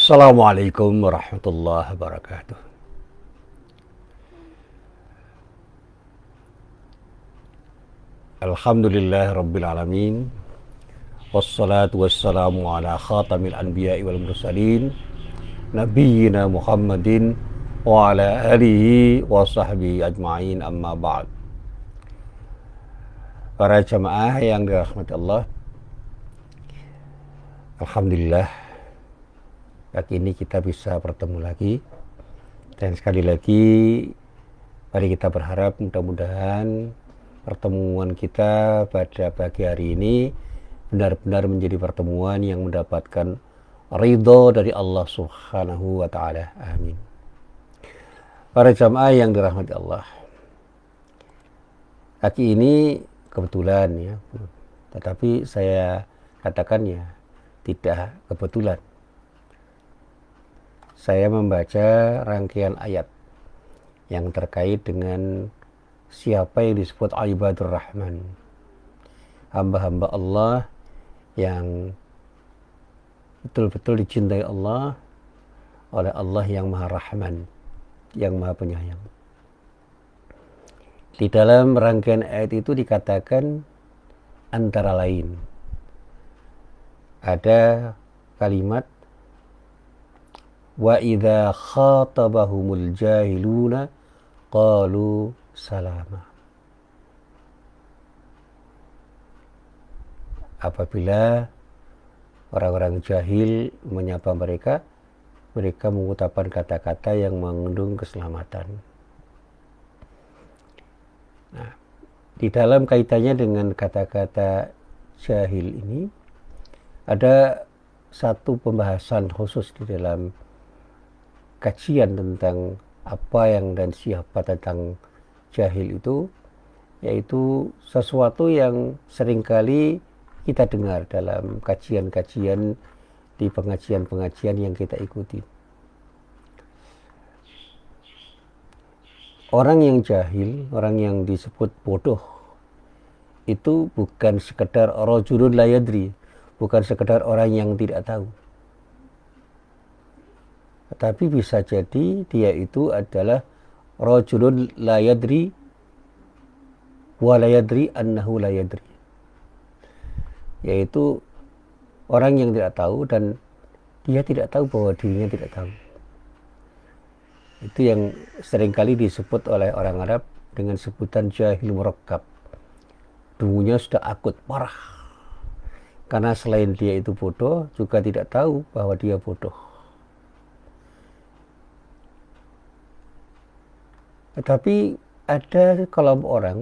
Assalamualaikum warahmatullahi wabarakatuh. Alhamdulillah rabbil alamin. Wassalatu wassalamu ala khatamil anbiya'i wal mursalin nabiyyina Muhammadin wa ala alihi wa sahbihi ajma'in, amma ba'd. Para jamaah yang dirahmati Allah, alhamdulillah pagi ini kita bisa bertemu lagi. Dan sekali lagi mari kita berharap mudah-mudahan pertemuan kita pada pagi hari ini benar-benar menjadi pertemuan yang mendapatkan ridho dari Allah Subhanahu wa Ta'ala. Amin. Para jamaah yang dirahmati Allah, pagi ini kebetulan ya, tetapi saya katakan ya tidak kebetulan, saya membaca rangkaian ayat yang terkait dengan siapa yang disebut ibadur rahman, hamba-hamba Allah yang betul-betul dicintai Allah oleh Allah yang maha rahman, yang maha penyayang. Di dalam rangkaian ayat itu dikatakan antara lain ada kalimat wa idza khatabahumul jahiluna qalu salama. Apabila orang-orang jahil menyapa mereka, mereka mengucapkan kata-kata yang mengandung keselamatan. Nah, di dalam kaitannya dengan kata-kata jahil ini ada satu pembahasan khusus di dalam kajian tentang apa yang dan siapa tentang jahil itu, yaitu sesuatu yang seringkali kita dengar dalam kajian-kajian di pengajian-pengajian yang kita ikuti. Orang yang jahil, orang yang disebut bodoh, itu bukan sekedar rajulun la yadri, bukan sekedar orang yang tidak tahu. Tetapi bisa jadi dia itu adalah rajulun la yadri wa la yadri annahu la yadri, yaitu orang yang tidak tahu dan dia tidak tahu bahwa dirinya tidak tahu. Itu yang seringkali disebut oleh orang Arab dengan sebutan jahil murakkab. Dungunya sudah akut, parah. Karena selain dia itu bodoh, juga tidak tahu bahwa dia bodoh. Tetapi ada kelompok orang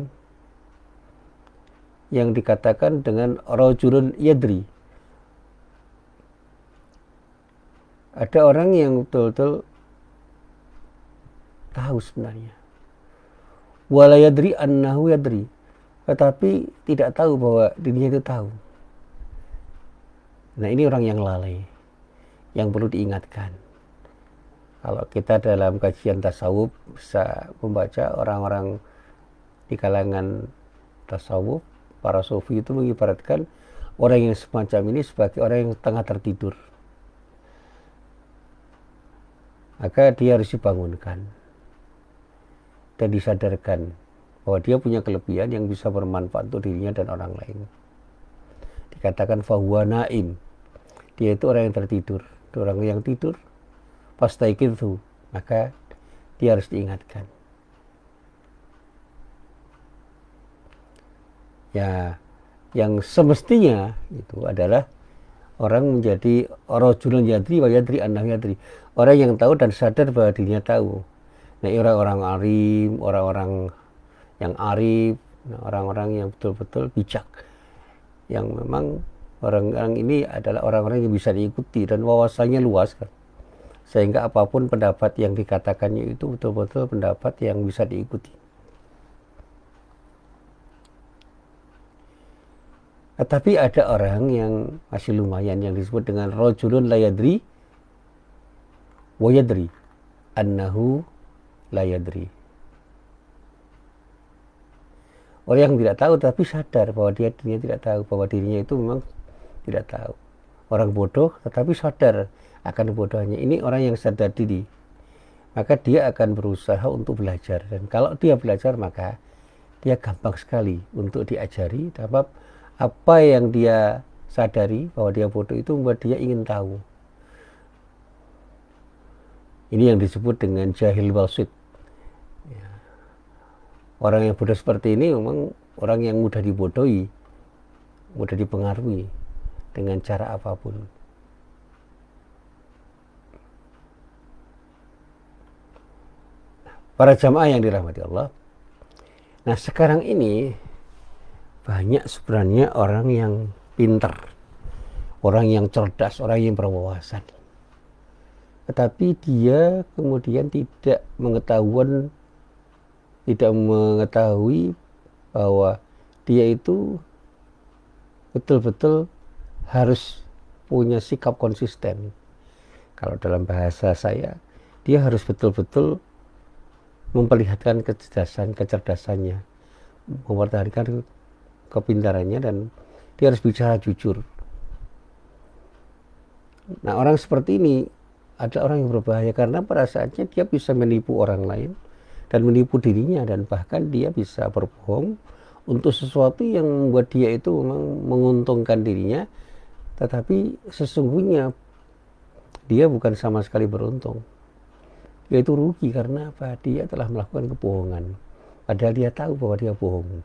yang dikatakan dengan rajulun yadri. Ada orang yang betul-betul tahu sebenarnya. Wala yadri annahu yadri. Tetapi tidak tahu bahwa dirinya itu tahu. Nah, ini orang yang lalai, yang perlu diingatkan. Kalau kita dalam kajian tasawuf bisa membaca orang-orang di kalangan tasawuf, para sufi itu mengibaratkan orang yang semacam ini sebagai orang yang tengah tertidur. Maka dia harus dibangunkan dan disadarkan bahwa dia punya kelebihan yang bisa bermanfaat untuk dirinya dan orang lain. Dikatakan fahuwa naim, dia itu orang yang tertidur, orang yang tidur. Pastaiqidhu, maka dia harus diingatkan. Ya, yang semestinya itu adalah orang menjadi rajulun yadri wa yadri annahu yadri, orang yang tahu dan sadar bahwa dirinya tahu. Nah, orang-orang alim, orang-orang yang arif, orang-orang yang betul-betul bijak, yang memang orang-orang ini adalah orang-orang yang bisa diikuti dan wawasannya luas kan, sehingga apapun pendapat yang dikatakannya itu betul-betul pendapat yang bisa diikuti. Tetapi ada orang yang masih lumayan yang disebut dengan rajulun la yadri wa yadri annahu la yadri. Orang yang tidak tahu tapi sadar bahwa dirinya tidak tahu, bahwa dirinya itu memang tidak tahu. Orang bodoh tetapi sadar akan kebodohannya. Ini orang yang sadar diri, maka dia akan berusaha untuk belajar, dan kalau dia belajar maka dia gampang sekali untuk diajari. Sebab apa yang dia sadari bahwa dia bodoh itu membuat dia ingin tahu. Ini yang disebut dengan jahil wasit. Orang yang bodoh seperti ini memang orang yang mudah dibodohi, mudah dipengaruhi dengan cara apapun. Para jamaah yang dirahmati Allah, nah sekarang ini banyak sebenarnya orang yang pintar, orang yang cerdas, orang yang berwawasan, tetapi dia kemudian tidak mengetahui bahwa dia itu betul-betul harus punya sikap konsisten. Kalau dalam bahasa saya, dia harus betul-betul memperlihatkan kecerdasannya, mempertahankan kepintarannya, dan dia harus bicara jujur. Nah, orang seperti ini adalah orang yang berbahaya karena pada saatnya dia bisa menipu orang lain dan menipu dirinya, dan bahkan dia bisa berbohong untuk sesuatu yang membuat dia itu memang menguntungkan dirinya, tetapi sesungguhnya dia bukan sama sekali beruntung. Dia itu rugi karena apa? Dia telah melakukan kebohongan, padahal dia tahu bahwa dia bohong.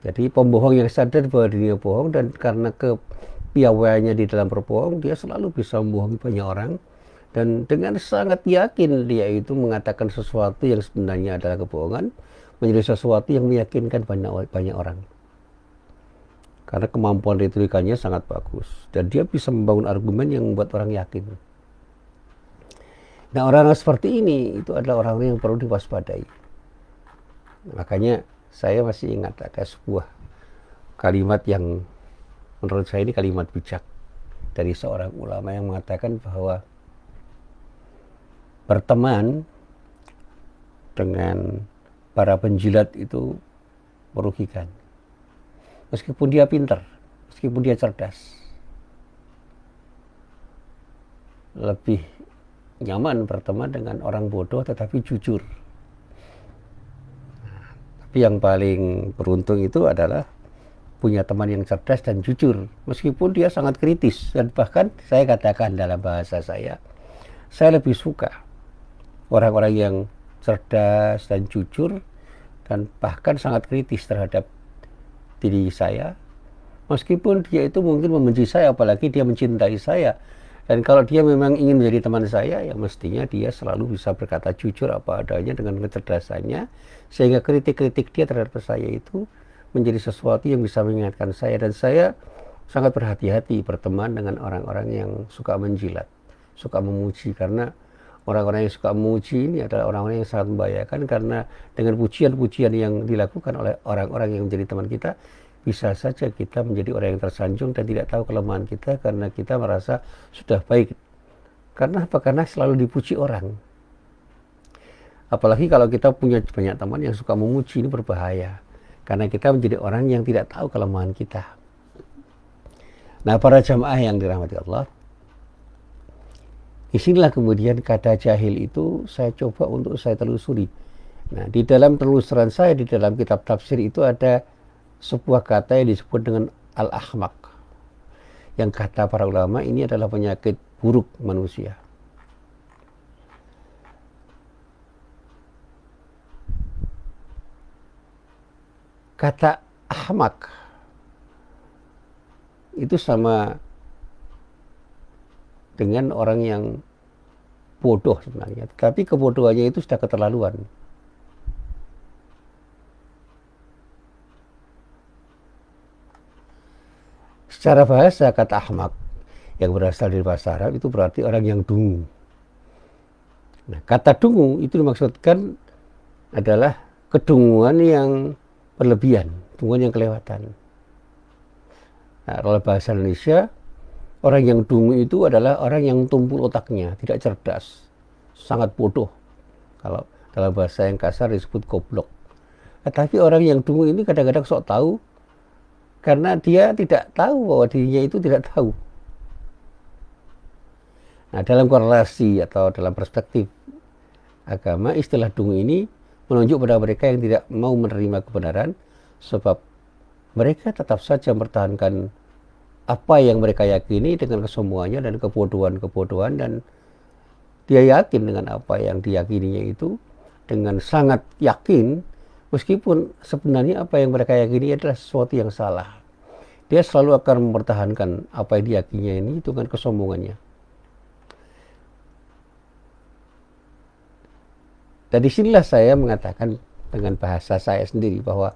Jadi pembohong yang sadar bahwa dirinya bohong, dan karena kepiawaiannya di dalam berbohong, dia selalu bisa membohongi banyak orang, dan dengan sangat yakin dia itu mengatakan sesuatu yang sebenarnya adalah kebohongan menjadi sesuatu yang meyakinkan banyak orang. Karena kemampuan retorikanya sangat bagus, dan dia bisa membangun argumen yang membuat orang yakin. Nah, orang-orang seperti ini itu adalah orang-orang yang perlu diwaspadai. Makanya saya masih ingat ada sebuah kalimat yang menurut saya ini kalimat bijak dari seorang ulama yang mengatakan bahwa berteman dengan para penjilat itu merugikan. Meskipun dia pintar, meskipun dia cerdas, lebih nyaman berteman dengan orang bodoh tetapi jujur. Tapi yang paling beruntung itu adalah punya teman yang cerdas dan jujur, meskipun dia sangat kritis. Dan bahkan saya katakan dalam bahasa saya lebih suka orang-orang yang cerdas dan jujur dan bahkan sangat kritis terhadap diri saya, meskipun dia itu mungkin membenci saya, apalagi dia mencintai saya. Dan kalau dia memang ingin menjadi teman saya, ya mestinya dia selalu bisa berkata jujur apa adanya dengan kecerdasannya, sehingga kritik-kritik dia terhadap saya itu menjadi sesuatu yang bisa mengingatkan saya. Dan saya sangat berhati-hati berteman dengan orang-orang yang suka menjilat, suka memuji, karena orang-orang yang suka memuji ini adalah orang-orang yang sangat membahayakan, karena dengan pujian-pujian yang dilakukan oleh orang-orang yang menjadi teman kita, bisa saja kita menjadi orang yang tersanjung dan tidak tahu kelemahan kita karena kita merasa sudah baik. Karena apa? Karena selalu dipuji orang. Apalagi kalau kita punya banyak teman yang suka memuji, ini berbahaya. Karena kita menjadi orang yang tidak tahu kelemahan kita. Nah, para jamaah yang dirahmati Allah, disinilah kemudian kata jahil itu saya coba untuk saya telusuri. Nah, di dalam telusuran saya di dalam kitab tafsir itu ada sebuah kata yang disebut dengan al-ahmaq, yang kata para ulama ini adalah penyakit buruk manusia. Kata ahmak itu sama dengan orang yang bodoh sebenarnya, tapi kebodohannya itu sudah keterlaluan. Secara bahasa, kata ahmak yang berasal dari bahasa Arab itu berarti orang yang dungu. Nah, kata dungu itu dimaksudkan adalah kedunguan yang berlebihan, dunguan yang kelewatan. Nah, kalau bahasa Indonesia, orang yang dungu itu adalah orang yang tumpul otaknya, tidak cerdas, sangat bodoh. Kalau dalam bahasa yang kasar disebut goblok. Tapi orang yang dungu ini kadang-kadang sok tahu, karena dia tidak tahu bahwa dirinya itu tidak tahu. Nah, dalam korelasi atau dalam perspektif agama, istilah dungu ini menunjuk pada mereka yang tidak mau menerima kebenaran, sebab mereka tetap saja mempertahankan apa yang mereka yakini dengan kesombongannya dan kebodohan-kebodohan, dan dia yakin dengan apa yang diyakininya itu dengan sangat yakin, meskipun sebenarnya apa yang mereka yakini adalah sesuatu yang salah. Dia selalu akan mempertahankan apa yang diyakininya ini dengan kesombongannya. Dan disinilah saya mengatakan dengan bahasa saya sendiri bahwa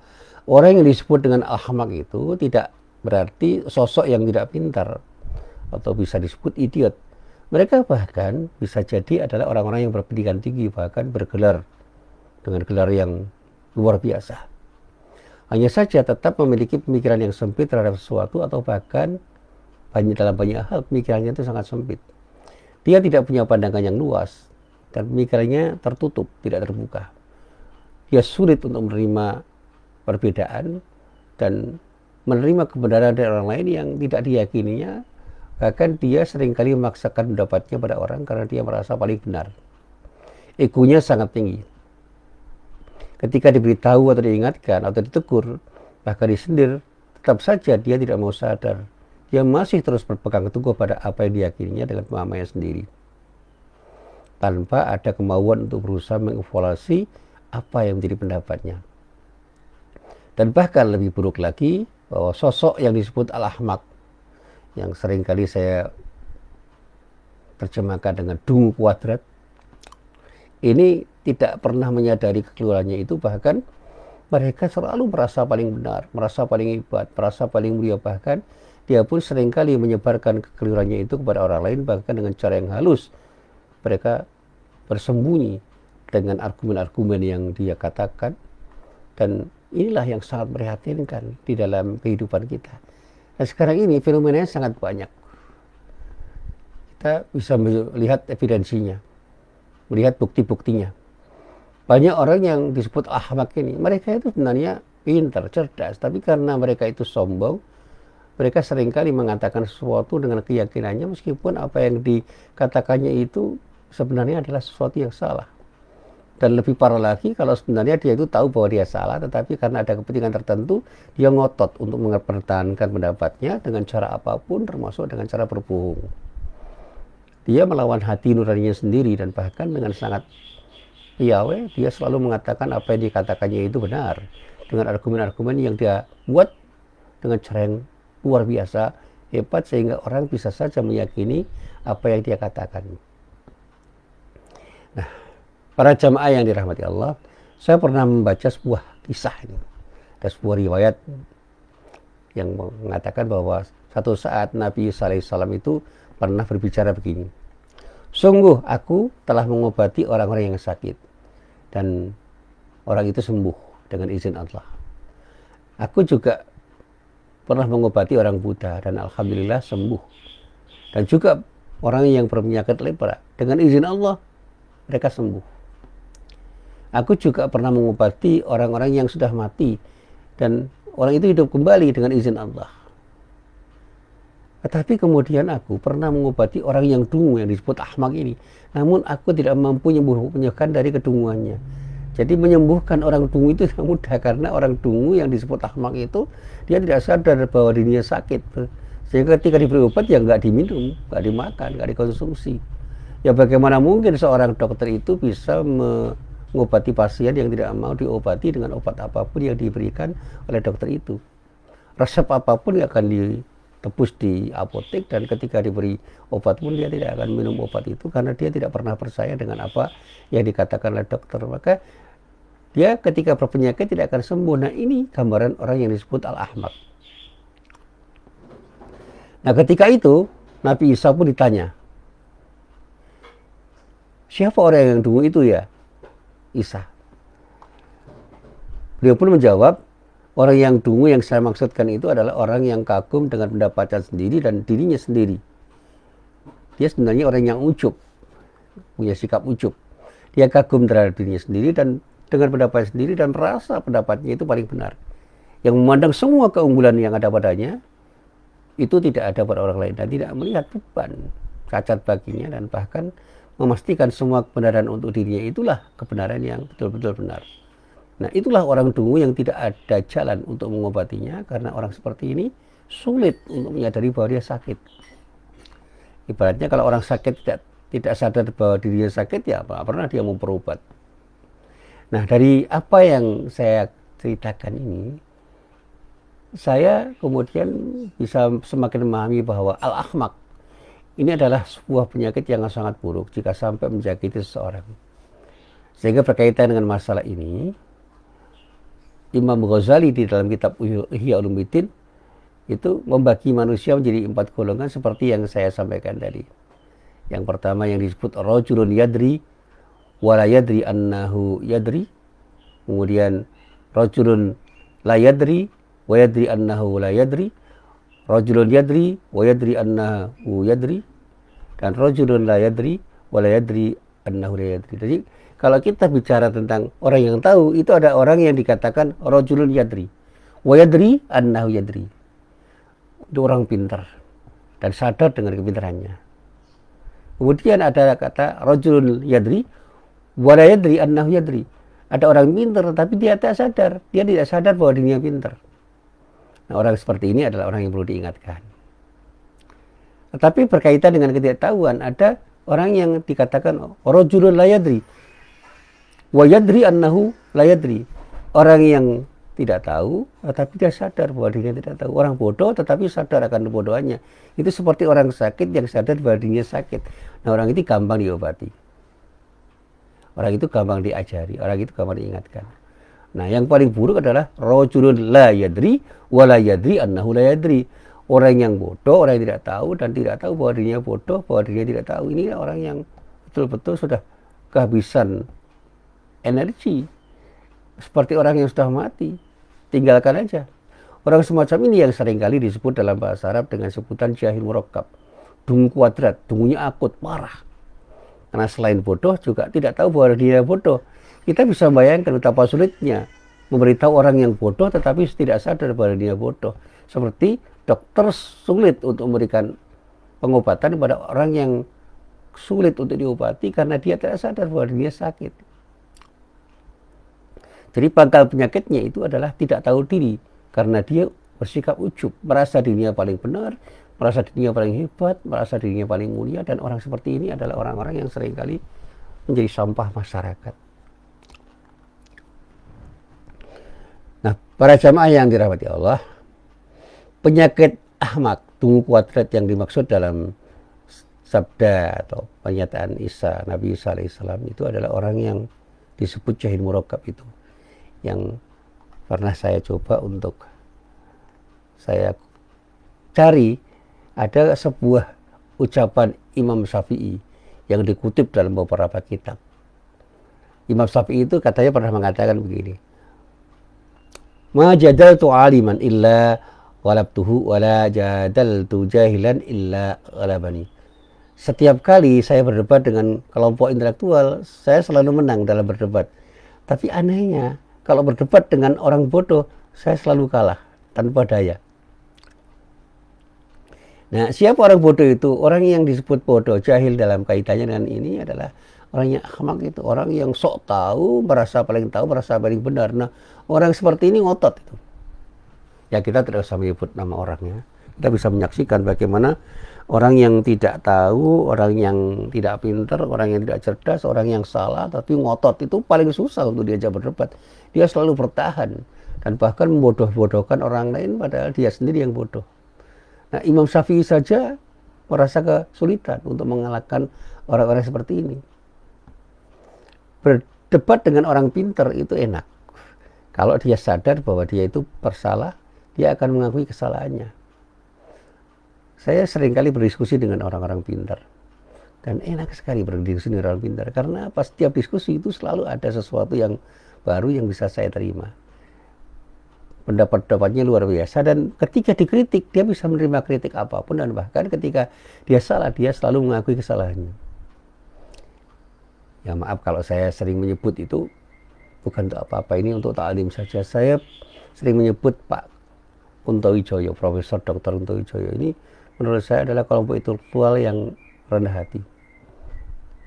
orang yang disebut dengan ahmak itu tidak berarti sosok yang tidak pintar atau bisa disebut idiot. Mereka bahkan bisa jadi adalah orang-orang yang berpendidikan tinggi, bahkan bergelar dengan gelar yang luar biasa. Hanya saja tetap memiliki pemikiran yang sempit terhadap sesuatu, atau bahkan dalam banyak hal pemikirannya itu sangat sempit. Dia tidak punya pandangan yang luas dan pemikirannya tertutup, tidak terbuka. Dia sulit untuk menerima perbedaan dan menerima kebenaran dari orang lain yang tidak diyakininya. Bahkan dia seringkali memaksakan pendapatnya pada orang karena dia merasa paling benar. Egonya sangat tinggi. Ketika diberitahu atau diingatkan atau ditegur, bahkan disindir, tetap saja dia tidak mau sadar. Dia masih terus berpegang teguh pada apa yang diyakininya dengan pemahamannya sendiri, tanpa ada kemauan untuk berusaha mengevaluasi apa yang menjadi pendapatnya. Dan bahkan lebih buruk lagi, bahwa sosok yang disebut al-ahmak, yang seringkali saya terjemahkan dengan dungu kuadrat, ini tidak pernah menyadari kekeliruannya itu. Bahkan mereka selalu merasa paling benar, merasa paling hebat, merasa paling mulia. Bahkan dia pun seringkali menyebarkan kekeliruannya itu kepada orang lain, bahkan dengan cara yang halus. Mereka bersembunyi dengan argumen-argumen yang dia katakan, dan inilah yang sangat memprihatinkan di dalam kehidupan kita. Dan sekarang ini fenomenanya sangat banyak. Kita bisa melihat evidensinya, melihat bukti-buktinya. Banyak orang yang disebut ahmak ini, mereka itu sebenarnya pintar, cerdas, tapi karena mereka itu sombong, mereka seringkali mengatakan sesuatu dengan keyakinannya, meskipun apa yang dikatakannya itu sebenarnya adalah sesuatu yang salah. Dan lebih parah lagi, kalau sebenarnya dia itu tahu bahwa dia salah, tetapi karena ada kepentingan tertentu, dia ngotot untuk mempertahankan pendapatnya dengan cara apapun, termasuk dengan cara berbohong. Dia melawan hati nuraninya sendiri, dan bahkan dengan sangat piawai, dia selalu mengatakan apa yang dikatakannya itu benar, dengan argumen-argumen yang dia buat dengan cara yang luar biasa, hebat, sehingga orang bisa saja meyakini apa yang dia katakan. Nah, para jamaah yang dirahmati Allah, saya pernah membaca sebuah kisah ini. Ada sebuah riwayat yang mengatakan bahwa satu saat Nabi SAW itu pernah berbicara begini. Sungguh aku telah mengobati orang-orang yang sakit, dan orang itu sembuh dengan izin Allah. Aku juga pernah mengobati orang buta, dan alhamdulillah sembuh. Dan juga orang yang berpenyakit lepra, dengan izin Allah mereka sembuh. Aku juga pernah mengobati orang-orang yang sudah mati, dan orang itu hidup kembali dengan izin Allah. Tetapi kemudian aku pernah mengobati orang yang dungu yang disebut ahmak ini, namun aku tidak mampu menyembuhkan dari kedunguannya. Jadi menyembuhkan orang dungu itu tidak mudah, karena orang dungu yang disebut ahmak itu dia tidak sadar bahwa dirinya sakit, sehingga ketika diberi obat ya nggak diminum, nggak dimakan, nggak dikonsumsi. Ya bagaimana mungkin seorang dokter itu bisa mengobati pasien yang tidak mau diobati dengan obat apapun yang diberikan oleh dokter itu. Resep apapun yang akan ditebus di apotek, dan ketika diberi obat pun dia tidak akan minum obat itu, karena dia tidak pernah percaya dengan apa yang dikatakan oleh dokter. Maka dia ketika berpenyakit tidak akan sembuh. Nah, ini gambaran orang yang disebut al-ahmak. Nah, ketika itu Nabi Isa pun ditanya, siapa orang yang dungu itu ya Isa? Beliau pun menjawab, orang yang dungu yang saya maksudkan itu adalah orang yang kagum dengan pendapatnya sendiri dan dirinya sendiri. Dia sebenarnya orang yang ujub, punya sikap ujub. Dia kagum terhadap dirinya sendiri dan dengan pendapatnya sendiri, dan merasa pendapatnya itu paling benar. Yang memandang semua keunggulan yang ada padanya itu tidak ada pada orang lain, dan tidak melihat beban cacat baginya, dan bahkan memastikan semua kebenaran untuk dirinya itulah kebenaran yang betul-betul benar. Nah, itulah orang dungu yang tidak ada jalan untuk mengobatinya, karena orang seperti ini sulit untuk menyadari bahwa dia sakit. Ibaratnya kalau orang sakit tidak sadar bahwa dirinya sakit, ya apa pernah dia mau berobat. Nah, dari apa yang saya ceritakan ini, saya kemudian bisa semakin memahami bahwa al-ahmaq ini adalah sebuah penyakit yang sangat buruk jika sampai menjangkiti seseorang. Sehingga berkaitan dengan masalah ini, Imam Ghazali di dalam kitab Ihya Ulumuddin itu membagi manusia menjadi 4 golongan seperti yang saya sampaikan tadi. Yang pertama yang disebut rajulun yadri wala yadri annahu yadri. Kemudian rajulun la yadri wa yadri annahu la yadri. Rajulun yadri wa yadri annahu yadri. Dan rajulun la yadri wa la yadri annahu la yadri. Jadi kalau kita bicara tentang orang yang tahu, itu ada orang yang dikatakan rajulun yadri wa yadri annahu yadri. Itu orang pintar dan sadar dengan kepintarannya. Kemudian ada kata rajulun yadri wa la yadri annahu yadri. Ada orang pintar tapi dia tidak sadar. Dia tidak sadar bahwa dirinya pintar. Nah, orang seperti ini adalah orang yang perlu diingatkan. Tetapi berkaitan dengan ketidaktahuan, ada orang yang dikatakan rajulun la yadri wa yadri annahu la yadri. Orang yang tidak tahu tetapi dia sadar bahwa dirinya tidak tahu. Orang bodoh tetapi sadar akan kebodohannya. Itu seperti orang sakit yang sadar bahwa dirinya sakit. Nah, orang itu gampang diobati. Orang itu gampang diajari, orang itu gampang diingatkan. Nah, yang paling buruk adalah rajulun la yadri wa la yadri annahu la yadri. Orang yang bodoh, orang yang tidak tahu dan tidak tahu bahwa dirinya bodoh, bahwa dirinya tidak tahu. Ini orang yang betul-betul sudah kehabisan energi. Seperti orang yang sudah mati. Tinggalkan aja. Orang semacam ini yang seringkali disebut dalam bahasa Arab dengan sebutan jahil murakkab. Dungu kuadrat, dungunya akut, parah. Karena selain bodoh juga tidak tahu bahwa dia bodoh. Kita bisa bayangkan betapa sulitnya memberitahu orang yang bodoh tetapi tidak sadar bahwa dia bodoh. Seperti dokter sulit untuk memberikan pengobatan kepada orang yang sulit untuk diobati karena dia tidak sadar bahwa dia sakit. Jadi pangkal penyakitnya itu adalah tidak tahu diri karena dia bersikap ujub, merasa dirinya paling benar, merasa dirinya paling hebat, merasa dirinya paling mulia, dan orang seperti ini adalah orang-orang yang seringkali menjadi sampah masyarakat. Nah, para jamaah yang dirahmati Allah, penyakit ahmak, dungu kuadrat yang dimaksud dalam sabda atau pernyataan Isa, Nabi Isa alaihissalam itu adalah orang yang disebut jahil murakkab itu, yang pernah saya coba untuk saya cari. Ada sebuah ucapan Imam Syafi'i yang dikutip dalam beberapa kitab. Imam Syafi'i itu katanya pernah mengatakan begini, ma jadaltu aliman illa ghalabtuhu wa la jadaltu jahilan illa ghalabani. Setiap kali saya berdebat dengan kelompok intelektual, saya selalu menang dalam berdebat. Tapi anehnya, kalau berdebat dengan orang bodoh, saya selalu kalah tanpa daya. Nah, siapa orang bodoh itu? Orang yang disebut bodoh, jahil dalam kaitannya dengan ini adalah orang yang ahmak itu. Orang yang sok tahu, merasa paling benar. Nah, orang seperti ini ngotot itu. Ya, kita tidak usah menyebut nama orangnya. Kita bisa menyaksikan bagaimana orang yang tidak tahu, orang yang tidak pintar, orang yang tidak cerdas, orang yang salah, tapi ngotot itu paling susah untuk diajak berdebat. Dia selalu bertahan dan bahkan membodoh-bodohkan orang lain padahal dia sendiri yang bodoh. Nah, Imam Syafi'i saja merasa kesulitan untuk mengalahkan orang-orang seperti ini. Berdebat dengan orang pintar itu enak. Kalau dia sadar bahwa dia itu bersalah, dia akan mengakui kesalahannya. Saya seringkali berdiskusi dengan orang-orang pintar. Dan enak sekali berdiskusi dengan orang pintar. Karena pas setiap diskusi itu selalu ada sesuatu yang baru yang bisa saya terima. Pendapat-pendapatnya luar biasa, dan ketika dikritik dia bisa menerima kritik apapun, dan bahkan ketika dia salah dia selalu mengakui kesalahannya. Ya maaf kalau saya sering menyebut itu bukan untuk apa-apa, ini untuk ta'lim saja. Saya sering menyebut Pak Kunto Wijoyo, Profesor Dr. Kunto Wijoyo ini menurut saya adalah kelompok intelektual yang rendah hati.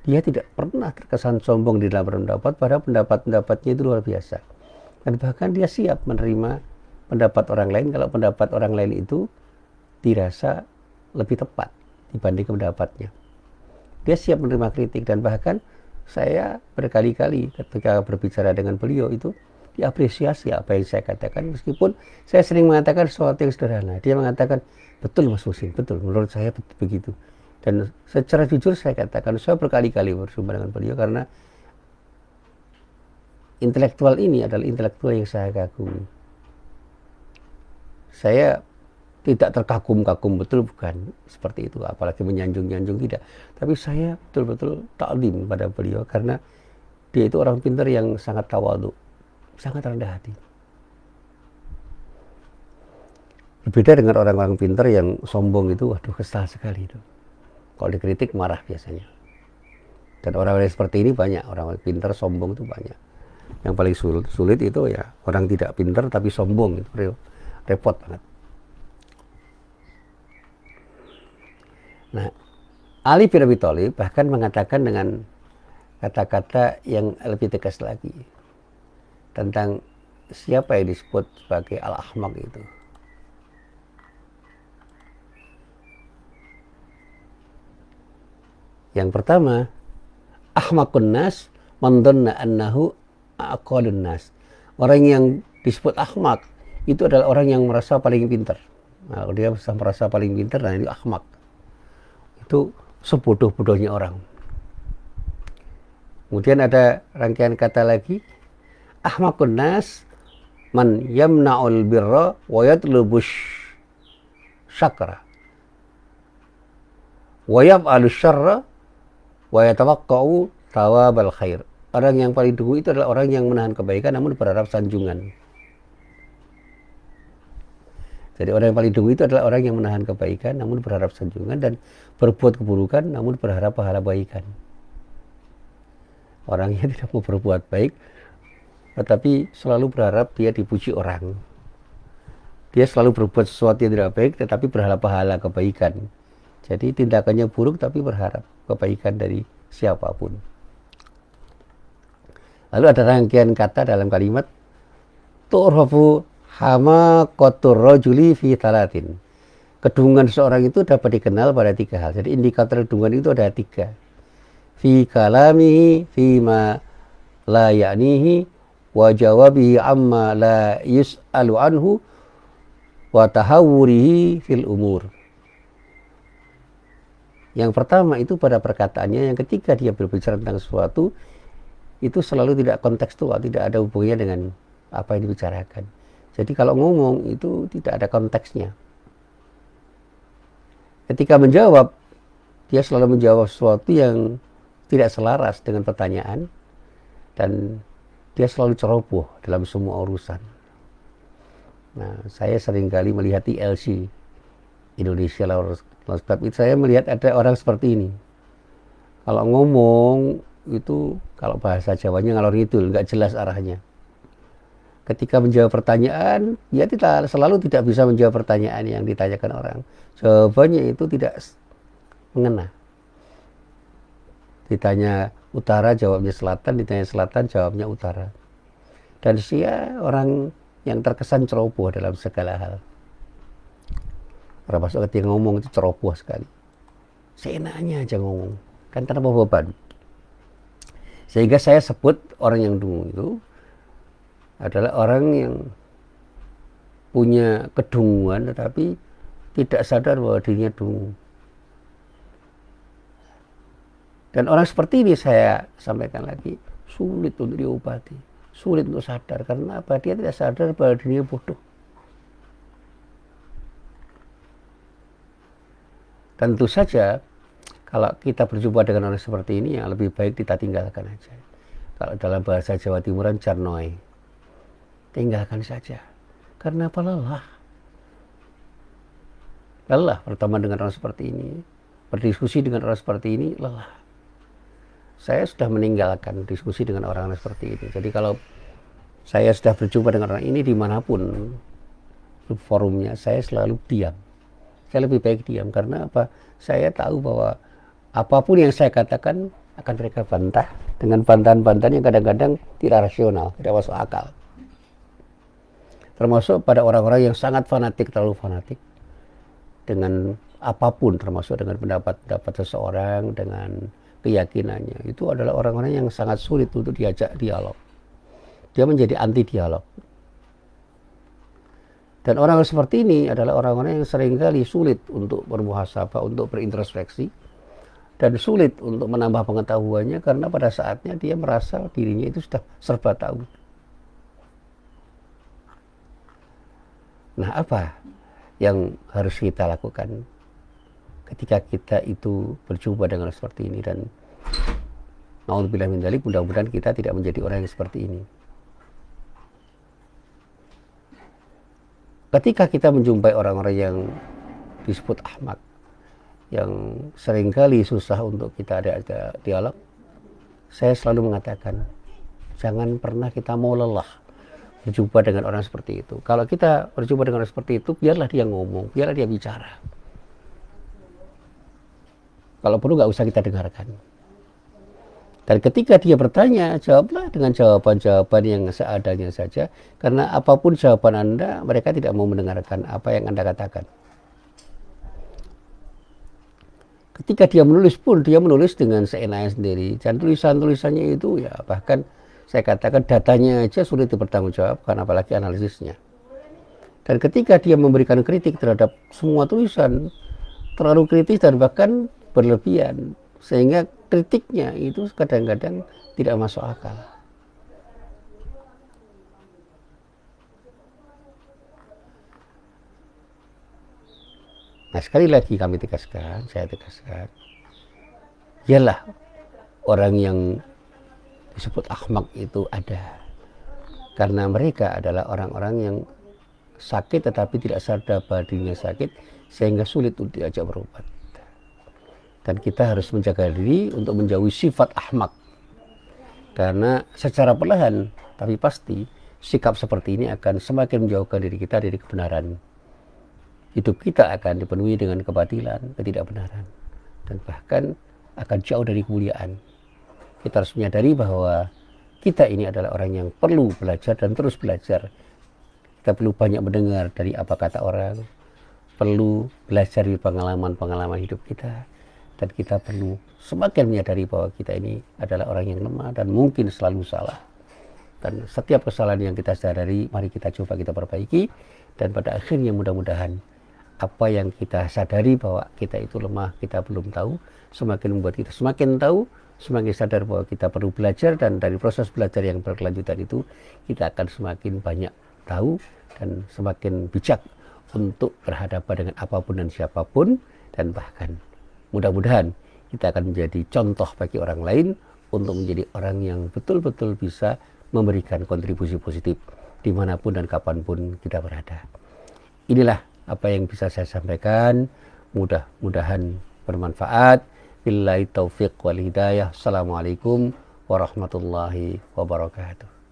Dia tidak pernah terkesan sombong di dalam pendapat, padahal pendapat-pendapatnya itu luar biasa. Dan bahkan dia siap menerima pendapat orang lain kalau pendapat orang lain itu dirasa lebih tepat dibanding pendapatnya. Dia siap menerima kritik, dan bahkan saya berkali-kali ketika berbicara dengan beliau itu diapresiasi apa yang saya katakan, meskipun saya sering mengatakan sesuatu yang sederhana. Dia mengatakan, betul Mas Muhsin, betul, menurut saya begitu. Dan secara jujur saya katakan, saya berkali-kali bersama dengan beliau karena intelektual ini adalah intelektual yang saya kagumi. Saya tidak terkagum-kagum, betul, bukan seperti itu, apalagi menyanjung-nyanjung, tidak. Tapi saya betul-betul taklim pada beliau karena dia itu orang pintar yang sangat tawadhu, sangat rendah hati. Berbeda dengan orang-orang pintar yang sombong itu, waduh, kesal sekali itu. Kalau dikritik marah biasanya. Dan orang-orang seperti ini banyak, orang pintar sombong itu banyak. Yang paling sulit itu ya orang tidak pintar tapi sombong, itu repot banget. Nah, Ali bin Abi Thalib bahkan mengatakan dengan kata-kata yang lebih tegas lagi tentang siapa yang disebut sebagai al-ahmaq itu. Yang pertama, ahmaqun nas man dhanna annahu aqalun nas. Orang yang disebut ahmaq itu adalah orang yang merasa paling pintar. Nah, dia merasa paling pintar, nah itu ahmaq. Itu sebodoh-bodohnya orang. Kemudian ada rangkaian kata lagi, ahmaqun nas man yamna'ul birra wa yatlubush syakra wa yaf'alu syarra wa yatawaqqa'u thawabal khair. Orang yang paling dungu itu adalah orang yang menahan kebaikan namun berharap sanjungan. Jadi orang yang paling dungu itu adalah orang yang menahan kebaikan namun berharap sanjungan, dan berbuat keburukan namun berharap pahala baikan. Orangnya tidak mau berbuat baik tetapi selalu berharap dia dipuji orang. Dia selalu berbuat sesuatu yang tidak baik tetapi berharap pahala kebaikan. Jadi tindakannya buruk tapi berharap kebaikan dari siapapun. Lalu ada rangkaian kata dalam kalimat, tu'rafu hamaqatur rajuli fi talatin. Kedungan seorang itu dapat dikenal pada 3 hal. Jadi indikator kedungan itu ada 3. Fi kalamihi, fi ma la ya'nihi, wa jawabihi amma la yus'alu anhu, wa tahawurihi fil umur. Yang pertama itu pada perkataannya, yang ketika dia berbicara tentang sesuatu itu selalu tidak kontekstual, tidak ada hubungannya dengan apa yang dibicarakan. Jadi kalau ngomong itu tidak ada konteksnya. Ketika menjawab, dia selalu menjawab sesuatu yang tidak selaras dengan pertanyaan, dan dia selalu ceroboh dalam semua urusan. Nah, saya seringkali melihat di LC Indonesia lalu sebab itu saya melihat ada orang seperti ini. Kalau ngomong itu, kalau bahasa Jawanya ngalor ngidul, nggak jelas arahnya. Ketika menjawab pertanyaan, dia selalu tidak bisa menjawab pertanyaan yang ditanyakan orang. Jawabannya itu tidak mengena. Ditanya utara, jawabnya selatan. Ditanya selatan, jawabnya utara. Dan dia orang yang terkesan ceroboh dalam segala hal. Termasuk ketika ngomong itu ceroboh sekali. Seenaknya aja ngomong, kan tanpa beban. Sehingga saya sebut orang yang dungu itu adalah orang yang punya kedunguan tetapi tidak sadar bahwa dirinya dungu. Dan orang seperti ini, saya sampaikan lagi, sulit untuk diobati, sulit untuk sadar. Karena apa? Dia tidak sadar bahwa dirinya bodoh. Tentu saja kalau kita berjumpa dengan orang seperti ini, yang lebih baik kita tinggalkan aja. Kalau dalam bahasa Jawa Timuran, carnoi, tinggalkan saja. Karena apa? Lelah berteman dengan orang seperti ini, berdiskusi dengan orang seperti ini, lelah. Saya sudah meninggalkan diskusi dengan orang-orang seperti ini. Jadi kalau saya sudah berjumpa dengan orang ini dimanapun forumnya, saya selalu diam. Saya lebih baik diam, karena apa? Saya tahu bahwa Apapun yang saya katakan akan mereka bantah dengan bantahan-bantahan yang kadang-kadang tidak rasional, tidak masuk akal. Termasuk pada orang-orang yang sangat fanatik, terlalu fanatik dengan apapun, termasuk dengan pendapat-pendapat seseorang, dengan keyakinannya. Itu adalah orang-orang yang sangat sulit untuk diajak dialog. Dia menjadi anti dialog. Dan orang seperti ini adalah orang-orang yang seringkali sulit untuk bermuhasabah, untuk berintrospeksi, dan sulit untuk menambah pengetahuannya karena pada saatnya dia merasa dirinya itu sudah serba tahu. Nah, apa yang harus kita lakukan ketika kita itu berjumpa dengan seperti ini? Dan naudzubillah min dzalik, mudah-mudahan kita tidak menjadi orang yang seperti ini. Ketika kita menjumpai orang-orang yang disebut ahmak, yang seringkali susah untuk kita ada dialog, saya selalu mengatakan, jangan pernah kita mau lelah berjumpa dengan orang seperti itu. Kalau kita berjumpa dengan orang seperti itu, biarlah dia ngomong, biarlah dia bicara. Kalau perlu nggak usah kita dengarkan. Dan ketika dia bertanya, jawablah dengan jawaban-jawaban yang seadanya saja. Karena apapun jawaban Anda, mereka tidak mau mendengarkan apa yang Anda katakan. Ketika dia menulis pun, dia menulis dengan seenaknya sendiri. Dan tulisan-tulisannya itu ya bahkan saya katakan datanya aja sulit dipertanggungjawabkan, apalagi analisisnya. Dan ketika dia memberikan kritik terhadap semua tulisan, terlalu kritis dan bahkan berlebihan, sehingga kritiknya itu kadang-kadang tidak masuk akal. Nah, sekali lagi kami tegaskan, saya tegaskan, ialah orang yang disebut ahmak itu ada. Karena mereka adalah orang-orang yang sakit tetapi tidak sadar bahwa dirinya sakit, sehingga sulit untuk diajak berobat. Dan kita harus menjaga diri untuk menjauhi sifat ahmak. Karena secara perlahan tapi pasti sikap seperti ini akan semakin menjauhkan diri kita dari kebenaran. Hidup kita akan dipenuhi dengan kebatilan, ketidakbenaran, dan bahkan akan jauh dari kemuliaan. Kita harus menyadari bahwa kita ini adalah orang yang perlu belajar dan terus belajar. Kita perlu banyak mendengar dari apa kata orang, perlu belajar dari pengalaman-pengalaman hidup kita, dan kita perlu semakin menyadari bahwa kita ini adalah orang yang lemah dan mungkin selalu salah. Dan setiap kesalahan yang kita sadari, mari kita coba kita perbaiki, dan pada akhirnya mudah-mudahan apa yang kita sadari bahwa kita itu lemah, kita belum tahu, semakin membuat kita semakin tahu, semakin sadar bahwa kita perlu belajar, dan dari proses belajar yang berkelanjutan itu kita akan semakin banyak tahu dan semakin bijak untuk berhadapan dengan apapun dan siapapun, dan bahkan mudah-mudahan kita akan menjadi contoh bagi orang lain untuk menjadi orang yang betul-betul bisa memberikan kontribusi positif dimanapun dan kapanpun kita berada. Inilah apa yang bisa saya sampaikan, mudah-mudahan bermanfaat. Billahi taufiq wal hidayah. Assalamualaikum warahmatullahi wabarakatuh.